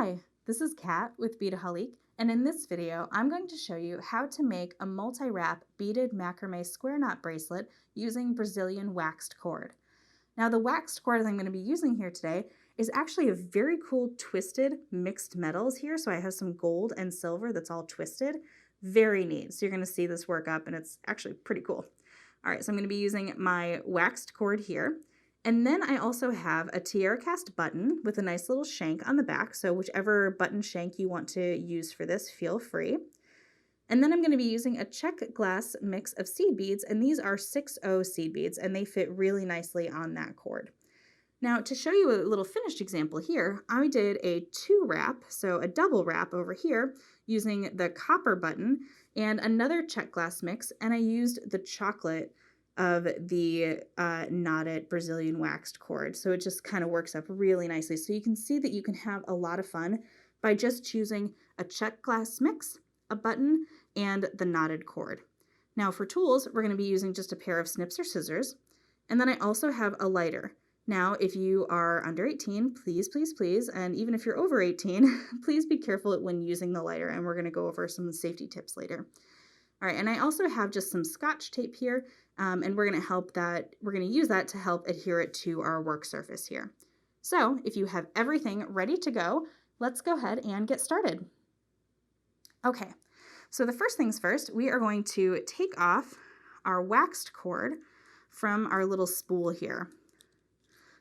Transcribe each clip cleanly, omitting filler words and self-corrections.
Hi, this is Kat with Beadaholique, and in this video I'm going to show you how to make a multi-wrap beaded macrame square knot bracelet using Brazilian waxed cord. Now the waxed cord I'm going to be using here today is actually a very cool twisted mixed metals here, so I have some gold and silver that's all twisted. Very neat. So you're going to see this work up and it's actually pretty cool. Alright, so I'm going to be using my waxed cord here. And then I also have a TierraCast button with a nice little shank on the back, so whichever button shank you want to use for this, feel free. And then I'm going to be using a Czech glass mix of seed beads, and these are 6/0 seed beads, and they fit really nicely on that cord. Now, to show you a little finished example here, I did a 2-wrap, so a double wrap over here, using the copper button and another Czech glass mix, and I used the chocolate of the knotted Brazilian waxed cord. So it just kind of works up really nicely. So you can see that you can have a lot of fun by just choosing a Czech glass mix, a button, and the knotted cord. Now for tools, we're going to be using just a pair of snips or scissors. And then I also have a lighter. Now, if you are under 18, please, please, please, and even if you're over 18, please be careful when using the lighter, and we're going to go over some safety tips later. All right, and I also have just some Scotch tape here, and we're going to use that to help adhere it to our work surface here. So if you have everything ready to go, let's go ahead and get started. Okay, so the first things first, we are going to take off our waxed cord from our little spool here.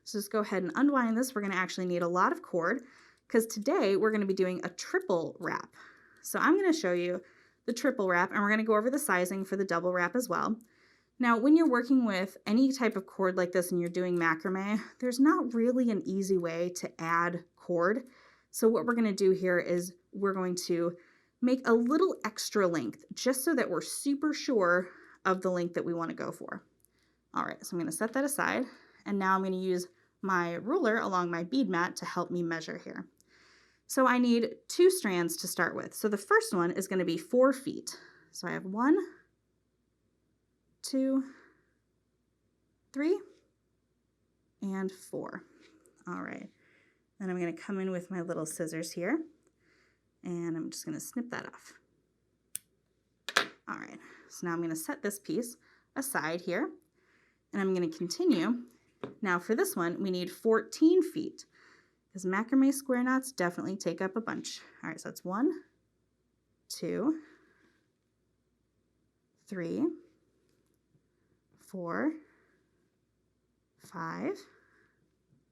So just go ahead and unwind this. We're going to actually need a lot of cord because today we're going to be doing a triple wrap. So I'm going to show you the triple wrap, and we're going to go over the sizing for the double wrap as well. Now, when you're working with any type of cord like this and you're doing macrame, there's not really an easy way to add cord. So what we're going to do here is we're going to make a little extra length just so that we're super sure of the length that we want to go for. All right, so I'm going to set that aside, and now I'm going to use my ruler along my bead mat to help me measure here. So I need 2 strands to start with. So the first one is going to be 4 feet. So I have 1, 2, 3, and 4. All right. Then I'm going to come in with my little scissors here, and I'm just going to snip that off. All right. So now I'm going to set this piece aside here, and I'm going to continue. Now for this one, we need 14 feet. Because macrame square knots definitely take up a bunch. All right, so that's 1, 2, 3, 4, 5,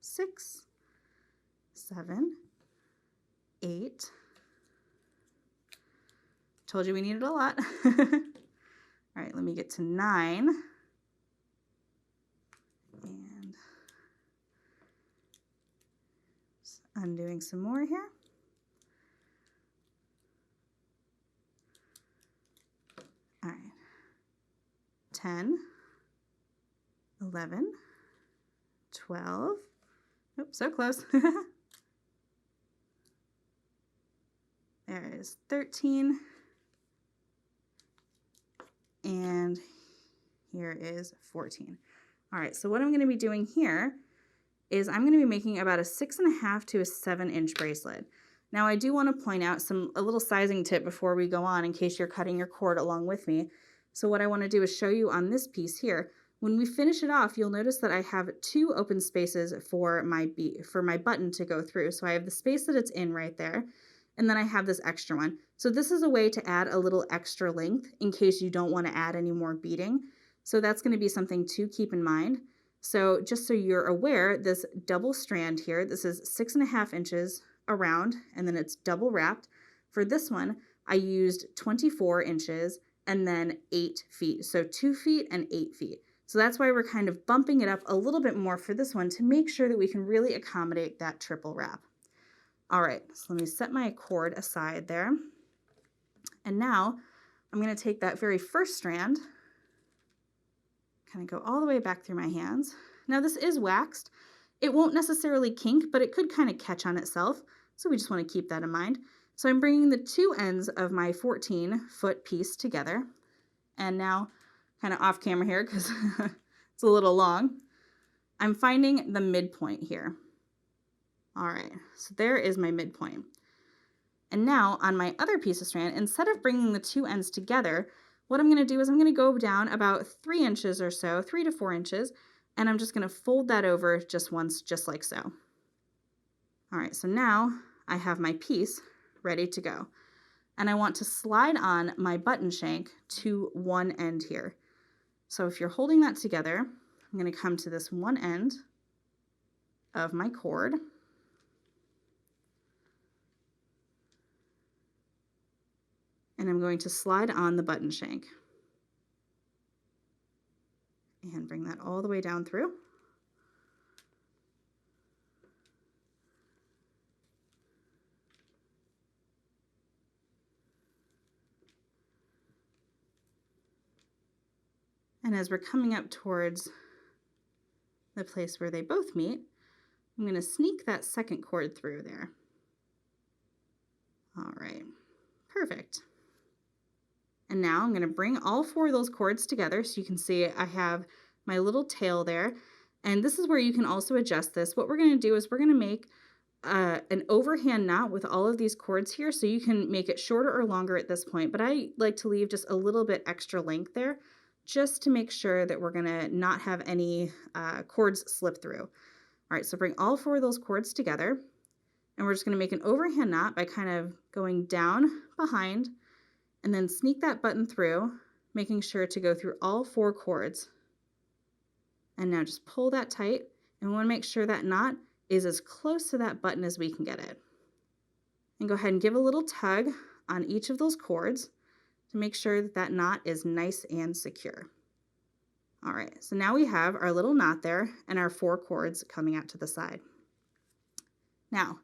6, 7, 8. Told you we needed a lot. All right, let me get to 9. And undoing some more here. All right. 10, 11, 12. Oops, so close. There is 13. And here is 14. All right, so what I'm going to be doing here is I'm going to be making about a 6.5 to a 7-inch bracelet. Now I do want to point out a little sizing tip before we go on in case you're cutting your cord along with me. So what I want to do is show you on this piece here. When we finish it off, you'll notice that I have 2 open spaces for my button to go through. So I have the space that it's in right there, and then I have this extra one. So this is a way to add a little extra length in case you don't want to add any more beading. So that's going to be something to keep in mind. So just so you're aware, this double strand here, this is 6.5 inches around, and then it's double wrapped. For this one, I used 24 inches and then 8 feet. So 2 feet and 8 feet. So that's why we're kind of bumping it up a little bit more for this one to make sure that we can really accommodate that triple wrap. All right, so let me set my cord aside there. And now I'm going to take that very first strand, kind of go all the way back through my hands. Now this is waxed. It won't necessarily kink, but it could kind of catch on itself. So we just want to keep that in mind. So I'm bringing the 2 ends of my 14-foot piece together. And now, kind of off camera here because it's a little long, I'm finding the midpoint here. All right, so there is my midpoint. And now on my other piece of strand, instead of bringing the two ends together, what I'm going to do is I'm going to go down about 3 inches or so, 3 to 4 inches, and I'm just going to fold that over just once, just like so. All right, so now I have my piece ready to go. And I want to slide on my button shank to one end here. So if you're holding that together, I'm going to come to this one end of my cord. And I'm going to slide on the button shank. And bring that all the way down through. And as we're coming up towards the place where they both meet, I'm going to sneak that second cord through there. All right, perfect. And now I'm going to bring all 4 of those cords together so you can see I have my little tail there. And this is where you can also adjust this. What we're going to do is we're going to make an overhand knot with all of these cords here, so you can make it shorter or longer at this point. But I like to leave just a little bit extra length there, just to make sure that we're going to not have any cords slip through. All right, so bring all 4 of those cords together, and we're just going to make an overhand knot by kind of going down behind, and then sneak that button through, making sure to go through all 4 cords. And now just pull that tight, and we want to make sure that knot is as close to that button as we can get it. And go ahead and give a little tug on each of those cords to make sure that that knot is nice and secure. All right, so now we have our little knot there and our 4 cords coming out to the side. Now,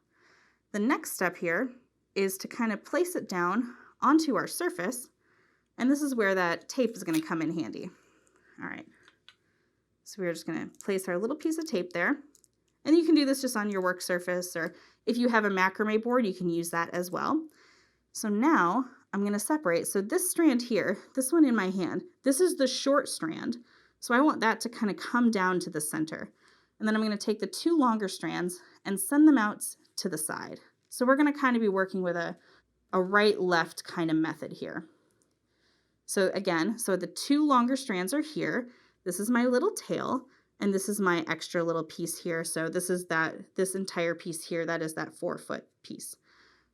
the next step here is to kind of place it down onto our surface, and this is where that tape is going to come in handy. All right, so we're just going to place our little piece of tape there, and you can do this just on your work surface, or if you have a macrame board, you can use that as well. So now I'm going to separate. So this strand here, this one in my hand, this is the short strand, so I want that to kind of come down to the center. And then I'm going to take the 2 longer strands and send them out to the side. So we're going to kind of be working with a right-left kind of method here. So again, so the 2 longer strands are here. This is my little tail, and this is my extra little piece here. So this is this entire piece here, that is that 4-foot piece.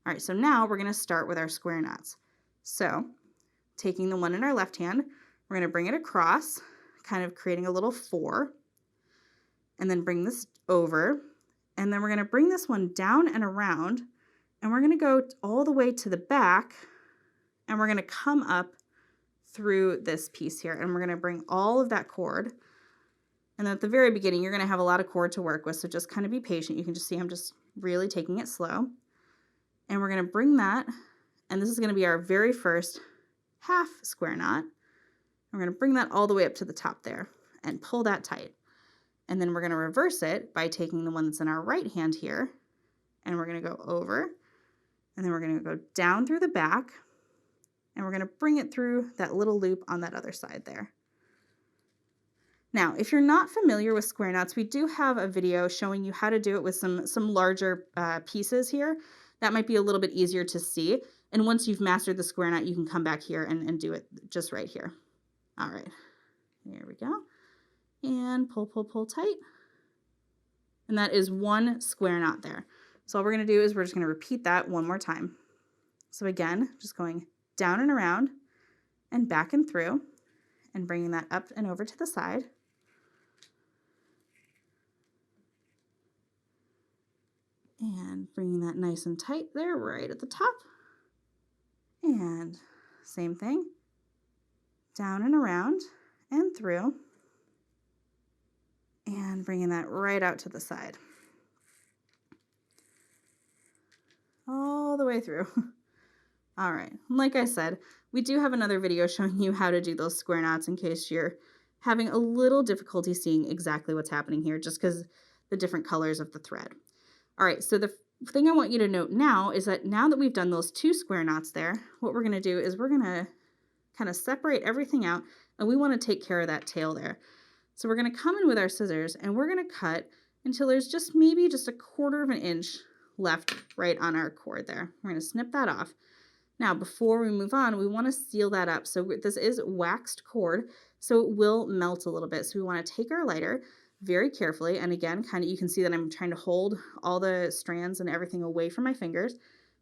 All right, so now we're going to start with our square knots. So taking the one in our left hand, we're going to bring it across, kind of creating a little 4, and then bring this over, and then we're going to bring this one down and around, and we're going to go all the way to the back, and we're going to come up through this piece here, and we're going to bring all of that cord. And then at the very beginning, you're going to have a lot of cord to work with, so just kind of be patient. You can just see I'm just really taking it slow. And we're going to bring that, and this is going to be our very first half square knot. We're going to bring that all the way up to the top there and pull that tight. And then we're going to reverse it by taking the one that's in our right hand here, and we're going to go over, and then we're going to go down through the back, and we're going to bring it through that little loop on that other side there. Now, if you're not familiar with square knots, we do have a video showing you how to do it with some larger pieces here. That might be a little bit easier to see. And once you've mastered the square knot, you can come back here and do it just right here. All right, here we go. And pull, pull, pull tight. And that is 1 square knot there. So all we're going to do is we're just going to repeat that one more time. So again, just going down and around and back and through and bringing that up and over to the side. And bringing that nice and tight there right at the top. And same thing, down and around and through. And bringing that right out to the side. All the way through. All right, like I said, we do have another video showing you how to do those square knots in case you're having a little difficulty seeing exactly what's happening here just because the different colors of the thread. All right, so the thing I want you to note now is that now that we've done those 2 square knots there, what we're going to do is we're going to kind of separate everything out, and we want to take care of that tail there. So we're going to come in with our scissors, and we're going to cut until there's just maybe just a 1/4 of an inch left right on our cord there. We're going to snip that off. Now, before we move on, we want to seal that up. So this is waxed cord, so it will melt a little bit. So we want to take our lighter very carefully, and again, kind of, you can see that I'm trying to hold all the strands and everything away from my fingers.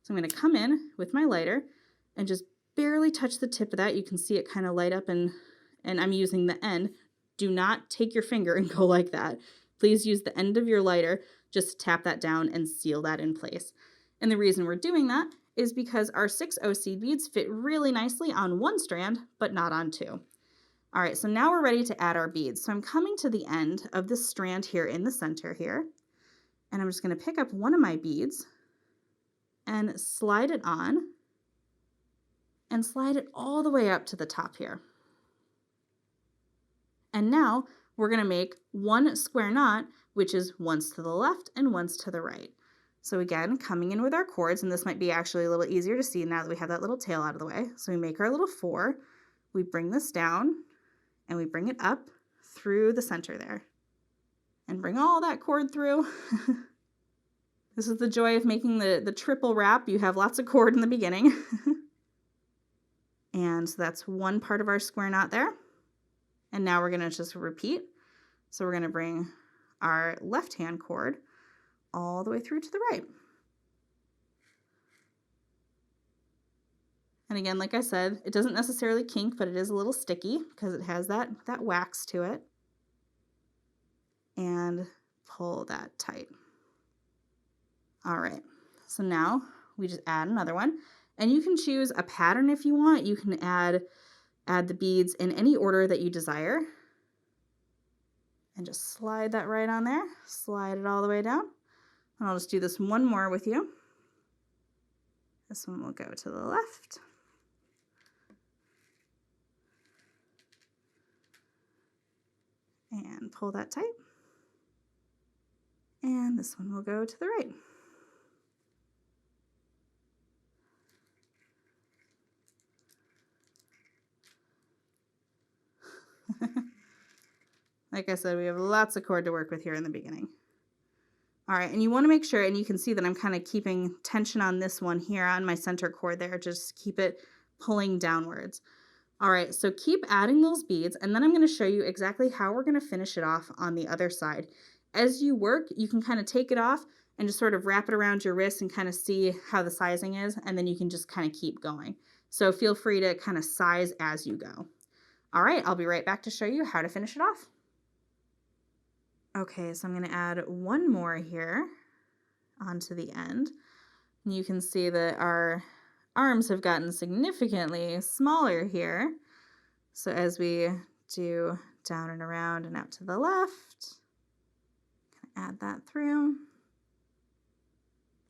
So I'm going to come in with my lighter and just barely touch the tip of that. You can see it kind of light up, and I'm using the end. Do not take your finger and go like that. Please use the end of your lighter just to tap that down and seal that in place. And the reason we're doing that is because our 6 seed beads fit really nicely on one strand, but not on two. All right, so now we're ready to add our beads. So I'm coming to the end of this strand here in the center here, and I'm just going to pick up one of my beads and slide it on and slide it all the way up to the top here. And now we're going to make one square knot, which is once to the left and once to the right. So again, coming in with our cords, and this might be actually a little easier to see now that we have that little tail out of the way. So we make our little 4, we bring this down, and we bring it up through the center there. And bring all that cord through. This is the joy of making the triple wrap. You have lots of cord in the beginning. And so that's one part of our square knot there. And now we're going to just repeat. So we're going to bring our left hand cord all the way through to the right. And again, like I said, it doesn't necessarily kink, but it is a little sticky because it has that wax to it. And pull that tight. All right, so now we just add another one. And you can choose a pattern if you want. You can add the beads in any order that you desire. And just slide that right on there. Slide it all the way down. And I'll just do this one more with you. This one will go to the left. And pull that tight. And this one will go to the right. Like I said, we have lots of cord to work with here in the beginning. All right, and you want to make sure, and you can see that I'm kind of keeping tension on this one here on my center cord there. Just keep it pulling downwards. All right, so keep adding those beads, and then I'm going to show you exactly how we're going to finish it off on the other side. As you work, you can kind of take it off and just sort of wrap it around your wrist and kind of see how the sizing is, and then you can just kind of keep going. So feel free to kind of size as you go. All right, I'll be right back to show you how to finish it off. Okay, so I'm going to add one more here onto the end. And you can see that our arms have gotten significantly smaller here. So as we do down and around and out to the left, add that through.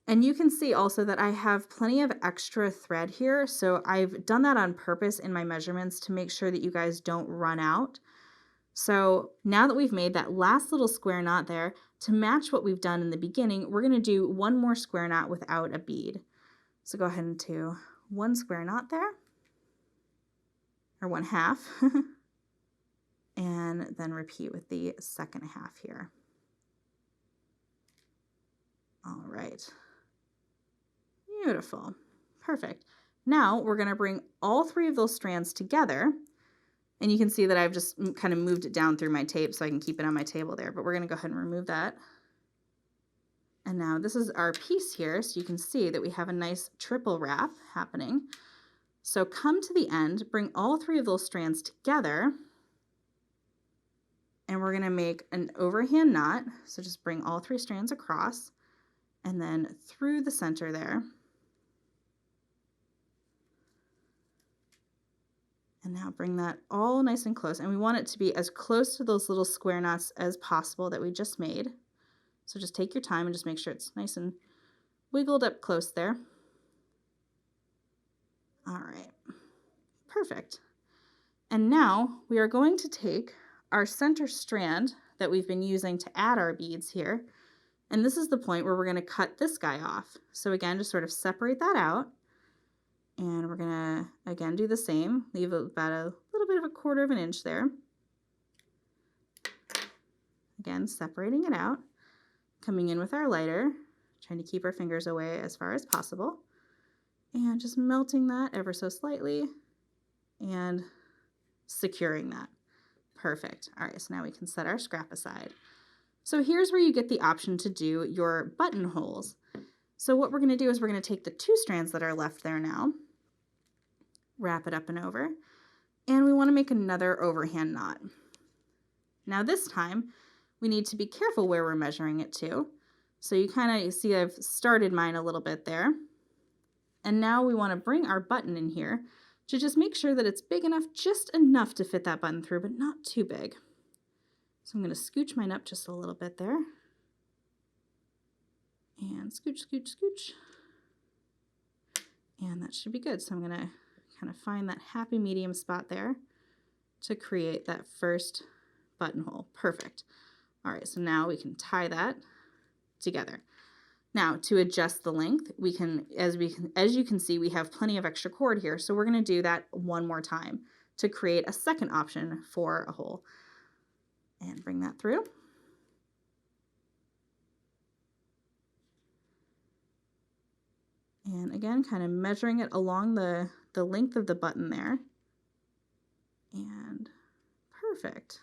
And you can see also that I have plenty of extra thread here. So I've done that on purpose in my measurements to make sure that you guys don't run out. So now that we've made that last little square knot there, to match what we've done in the beginning, we're going to do one more square knot without a bead. So go ahead and do one square knot there, or 1/2, and then repeat with the second half here. All right, beautiful, perfect. Now we're going to bring all 3 of those strands together. And you can see that I've just kind of moved it down through my tape so I can keep it on my table there, but we're going to go ahead and remove that. And now this is our piece here, so you can see that we have a nice triple wrap happening. So come to the end, bring all 3 of those strands together, and we're going to make an overhand knot. So just bring all 3 strands across and then through the center there. And now bring that all nice and close. And we want it to be as close to those little square knots as possible that we just made. So just take your time and just make sure it's nice and wiggled up close there. All right, perfect. And now we are going to take our center strand that we've been using to add our beads here. And this is the point where we're going to cut this guy off. So again, just sort of separate that out. And we're going to, again, do the same. Leave about a little bit of a 1/4 of an inch there. Again, separating it out. Coming in with our lighter, trying to keep our fingers away as far as possible. And just melting that ever so slightly and securing that. Perfect. All right, so now we can set our scrap aside. So here's where you get the option to do your buttonholes. So what we're going to do is we're going to take the 2 strands that are left there now, wrap it up and over, and we want to make another overhand knot. Now this time, we need to be careful where we're measuring it to. So you kind of see I've started mine a little bit there. And now we want to bring our button in here to just make sure that it's big enough, just enough to fit that button through, but not too big. So I'm going to scooch mine up just a little bit there. And scooch, scooch, scooch. And that should be good. So I'm going to kind of find that happy medium spot there to create that first buttonhole. Perfect. All right, so now we can tie that together. Now to adjust the length, we can, as you can see, we have plenty of extra cord here. So we're going to do that one more time to create a second option for a hole. And bring that through. And again, kind of measuring it along the length of the button there. And perfect.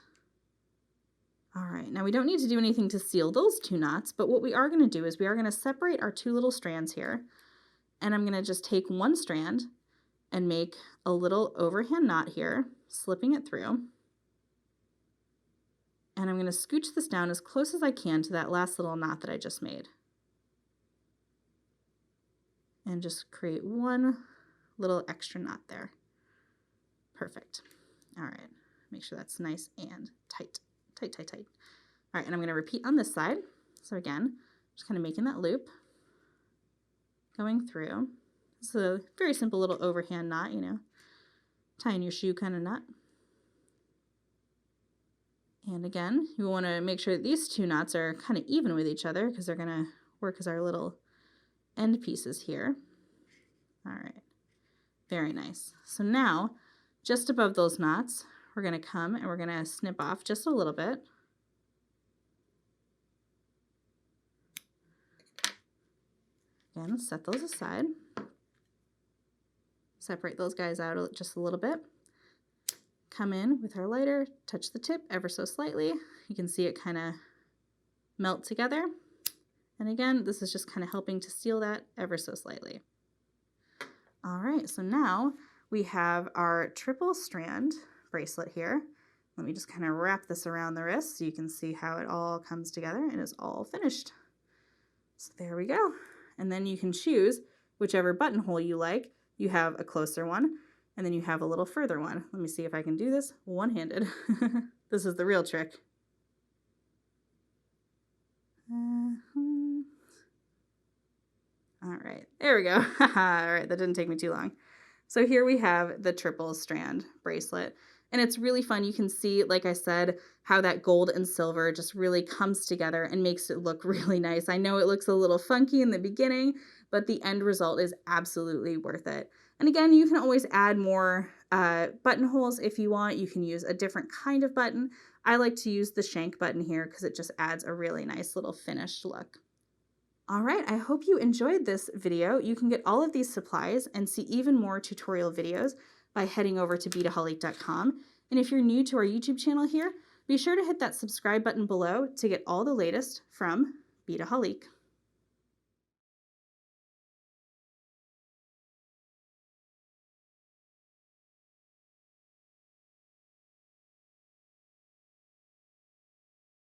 All right, now we don't need to do anything to seal those 2 knots, but what we are going to do is we are going to separate our 2 little strands here. And I'm going to just take one strand and make a little overhand knot here, slipping it through. And I'm going to scooch this down as close as I can to that last little knot that I just made. And just create one little extra knot there. Perfect. All right, make sure that's nice and tight, tight, tight, tight. All right, and I'm going to repeat on this side. So again, just kind of making that loop, going through. It's a very simple little overhand knot, you know, tying your shoe kind of knot. And again, you want to make sure that these 2 knots are kind of even with each other because they're going to work as our little end pieces here. All right, very nice. So now, just above those knots, we're going to come and we're going to snip off just a little bit. Again, set those aside. Separate those guys out just a little bit. Come in with our lighter, touch the tip ever so slightly. You can see it kind of melt together. And again, this is just kind of helping to seal that ever so slightly. All right, so now we have our triple strand bracelet here. Let me just kind of wrap this around the wrist so you can see how it all comes together and is all finished. So there we go. And then you can choose whichever buttonhole you like. You have a closer one, and then you have a little further one. Let me see if I can do this one-handed. This is the real trick. All right, there we go. All right, that didn't take me too long. So here we have the triple strand bracelet. And it's really fun. You can see, like I said, how that gold and silver just really comes together and makes it look really nice. I know it looks a little funky in the beginning, but the end result is absolutely worth it. And again, you can always add more buttonholes if you want. You can use a different kind of button. I like to use the shank button here because it just adds a really nice little finished look. All right, I hope you enjoyed this video. You can get all of these supplies and see even more tutorial videos by heading over to Beadaholique.com. And if you're new to our YouTube channel here, be sure to hit that subscribe button below to get all the latest from Beadaholique.